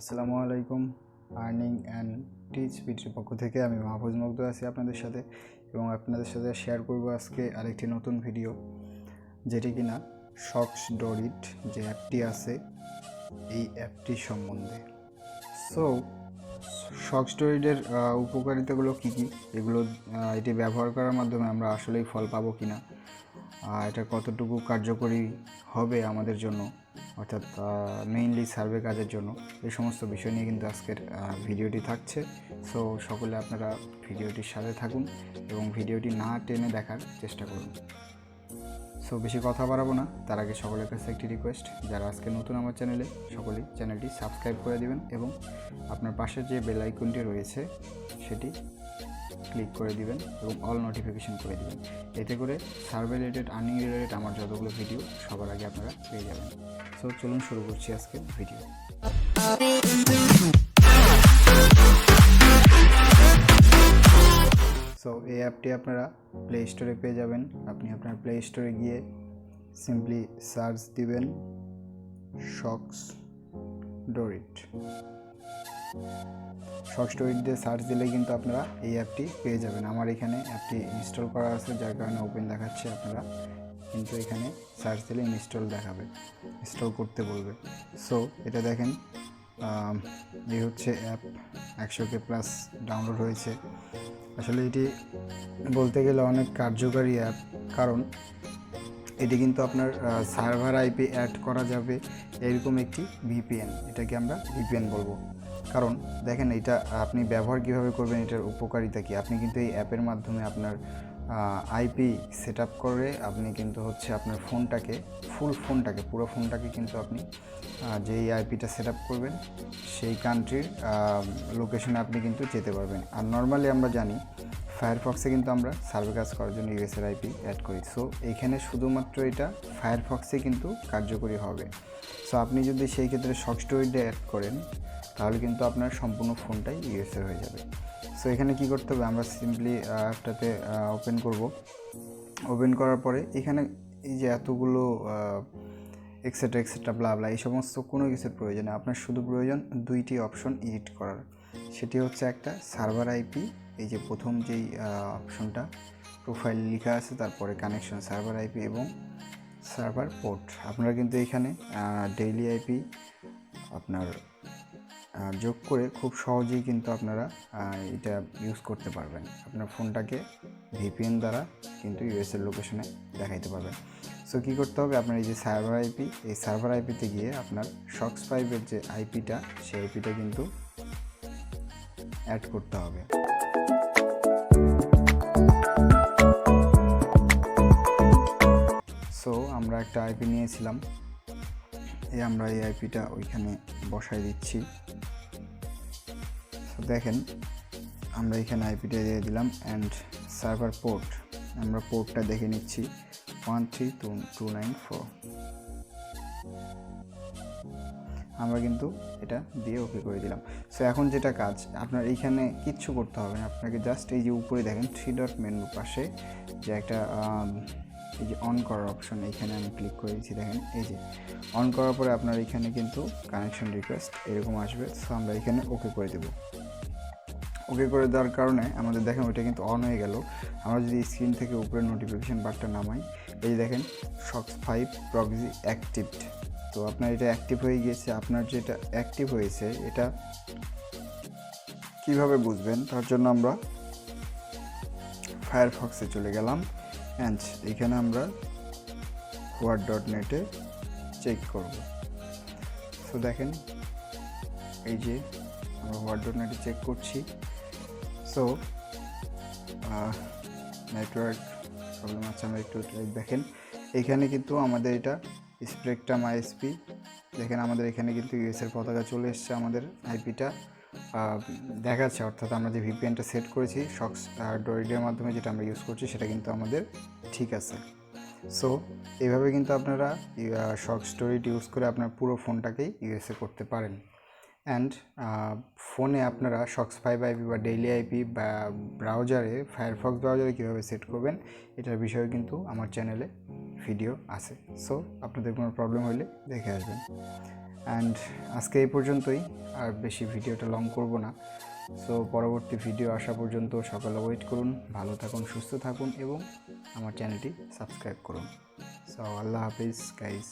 আসসালামু আলাইকুম। Earning and teach বিটির পক্ষ থেকে আমি মাহফুজ মুগ্ধ আছি আপনাদের সাথে, এবং আপনাদের সাথে শেয়ার করব আজকে আরেকটি নতুন ভিডিও, যেটি কিনা ড্রয়েড যে অ্যাপটি আছে এই অ্যাপটির সম্বন্ধে। সো ড্রয়েডের উপকারিতাগুলো কী কী, এগুলো এটি ব্যবহার করার মাধ্যমে আমরা আসলেই ফল পাবো কি না, এটা কতটুকু কার্যকরী হবে আমাদের জন্য, অর্থাৎ মেইনলি সার্ভে কাজের জন্য, এই সমস্ত বিষয় নিয়ে কিন্তু আজকের ভিডিওটি থাকছে। সো সকলে আপনারা ভিডিওটির সাথে থাকুন এবং ভিডিওটি না টেনে দেখার চেষ্টা করুন। সো বেশি কথা বাড়াবো না, তার আগে সকলের কাছে একটি রিকোয়েস্ট, যারা আজকে নতুন আমার চ্যানেলে, সকলেই চ্যানেলটি সাবস্ক্রাইব করে দিবেন এবং আপনার পাশে যে বেল আইকনটি রয়েছে সেটি ক্লিক করে দিবেন এবং অল নোটিফিকেশন করে দিবেন। এতে করে সার্ভে রিলেটেড, আর্নিং রিলেটেড আমার যতগুলো ভিডিও সবার আগে আপনারা পেয়ে যাবেন। সো চলুন শুরু করছি আজকে ভিডিও। সো এই অ্যাপটি আপনারা প্লে স্টোরে পেয়ে যাবেন। আপনি আপনার প্লে স্টোরে গিয়ে সিম্পলি সার্চ দিবেন ড্রয়েড দিয়ে সার্চ দিলে কিন্তু আপনারা এই অ্যাপটি পেয়ে যাবেন। আমার এখানে অ্যাপটি ইনস্টল করা আছে, যার কারণে ওপেন দেখাচ্ছে। আপনারা কিন্তু এখানে সার্চ দিলে ইনস্টল দেখাবে, ইনস্টল করতে বলবে। সো এটা দেখেন, এই হচ্ছে অ্যাপ, 100K প্লাস ডাউনলোড হয়েছে। আসলে এটি বলতে গেলে অনেক কার্যকারী অ্যাপ, কারণ এটি কিন্তু আপনার সার্ভার আইপি অ্যাড করা যাবে এরকম একটি ভিপিএন, এটাকে আমরা ভিপিএন বলবো। কারণ দেখেন, এটা আপনি ব্যবহার কীভাবে করবেন, এটার উপকারিতা কী। আপনি কিন্তু এই অ্যাপের মাধ্যমে আপনার আইপি সেট আপ করে আপনি কিন্তু আপনার পুরো ফোনটাকে কিন্তু আপনি যেই আইপিটা সেট আপ করবেন সেই কান্ট্রির লোকেশনে আপনি কিন্তু যেতে পারবেন। আর নর্মালি আমরা জানি ফায়ারফক্সে কিন্তু আমরা সার্ভে কাজ করার জন্য ইউএসের আইপি অ্যাড করি। সো এইখানে শুধুমাত্র এটা ফায়ারফক্সে কিন্তু কার্যকরী হবে। সো আপনি যদি সেই ক্ষেত্রে ড্রয়েডে অ্যাড করেন তাহলে কিন্তু আপনার সম্পূর্ণ ফোনটাই ইউএসএ হয়ে যাবে। সো এখানে কি করতে হবে, আমরা সিম্পলি অ্যাপটাতে ওপেন করব। ওপেন করার পরে এখানে এই যে এতগুলো এক্সেট্রা ব্লা ব্লা, এই সমস্ত কোনো কিছুর প্রয়োজন নেই। আপনার শুধু প্রয়োজন দুইটি অপশন এডিট করার। সেটি হচ্ছে একটা সার্ভার আইপি, এই যে প্রথম যেই অপশনটা প্রোফাইল লেখা আছে, তারপরে কানেকশন সার্ভার আইপি এবং সার্ভার পোর্ট। আপনারা কিন্তু এখানে ডেইলি আইপি আপনার যোগ করে খুব সহজেই কিন্তু আপনারা এটা ইউজ করতে পারবেন। আপনার ফোনটাকে ভিপিএন দ্বারা কিন্তু ইউএসএর লোকেশনে দেখাইতে পারবেন। সো কী করতে হবে, আপনার এই যে সার্ভার আইপি, এই সার্ভার আইপিতে গিয়ে আপনার SOX5-এর যে আইপিটা, সেই আইপিটা কিন্তু অ্যাড করতে হবে। সো আমরা একটা আইপি নিয়েছিলাম, আমরা এই আইপিটা ওইখানে বসাই দিচ্ছি। সো দেখেন, আমরা এখানে আইপিটা দিয়ে দিলাম অ্যান্ড সার্ভার পোর্ট, আমরা পোর্টটা দেখে নিচ্ছি 13294। আমরা কিন্তু এটা দিয়ে ওকে করে দিলাম। সো এখন যেটা কাজ, আপনার এইখানে কিচ্ছু করতে হবে না, আপনাকে জাস্ট এই যে উপরে দেখেন 3 ডট মেনুর পাশে যে একটা এই যে অন করার অপশন, এইখানে আমি ক্লিক করে দিচ্ছি। দেখেন এই যে অন করার পরে আপনার এখানে কিন্তু কানেকশন রিকোয়েস্ট এরকম আসবে। সো আমরা এখানে ওকে করে দেব। ওকে করে দেওয়ার কারণে আমাদের দেখেন ওইটা কিন্তু অন হয়ে গেল। আমরা যদি স্ক্রিন থেকে উপরে নোটিফিকেশান বারটা নামাই, এই যে দেখেন SOX5 প্রক্সি অ্যাক্টিভড। তো আপনার এটা অ্যাক্টিভ হয়ে গিয়েছে। আপনার যেটা অ্যাক্টিভ হয়েছে এটা কিভাবে বুঝবেন, তার জন্য আমরা ফায়ারফক্সে চলে গেলাম অ্যান্ড এখানে আমরা হোয়াট.নেটে চেক করব। সো দেখেন এই যে আমরা হোয়াট.নেটে চেক করছি। সো নেটওয়ার্ক প্রবলেম আছে, আমরা একটু দেখেন এখানে কিন্তু আমাদের এটা স্পেকট্রাম আইএসপি, দেখেন আমাদের এখানে কিন্তু ইউএসের পতাকা চলে এসছে, আমাদের আইপিটা দেখাচ্ছে। অর্থাৎ আমরা যে ভিপিএনটা সেট করেছি ড্রয়েডের মাধ্যমে, যেটা আমরা ইউজ করছি, সেটা কিন্তু আমাদের ঠিক আছে। সো এইভাবে কিন্তু আপনারা ড্রয়েড ইউজ করে আপনার পুরো ফোনটাকেই ইউএসএ করতে পারেন। অ্যান্ড ফোনে আপনারা SOX5 আইপি বা ডেইলি আইপি বা ব্রাউজারে, ফায়ারফক্স ব্রাউজারে কীভাবে সেট করবেন, এটার বিষয়ে কিন্তু আমার চ্যানেলে ভিডিও আছে। সো আপনাদের কোনো প্রবলেম হলে দেখে আসবেন। অ্যান্ড আজকে এই পর্যন্তই, আর বেশি ভিডিওটা লং করব না। সো পরবর্তী ভিডিও আসা পর্যন্ত সকালে ওয়েট করুন। ভালো থাকুন, সুস্থ থাকুন এবং আমার চ্যানেলটি সাবস্ক্রাইব করুন। সো আল্লাহ হাফিজ গাইস।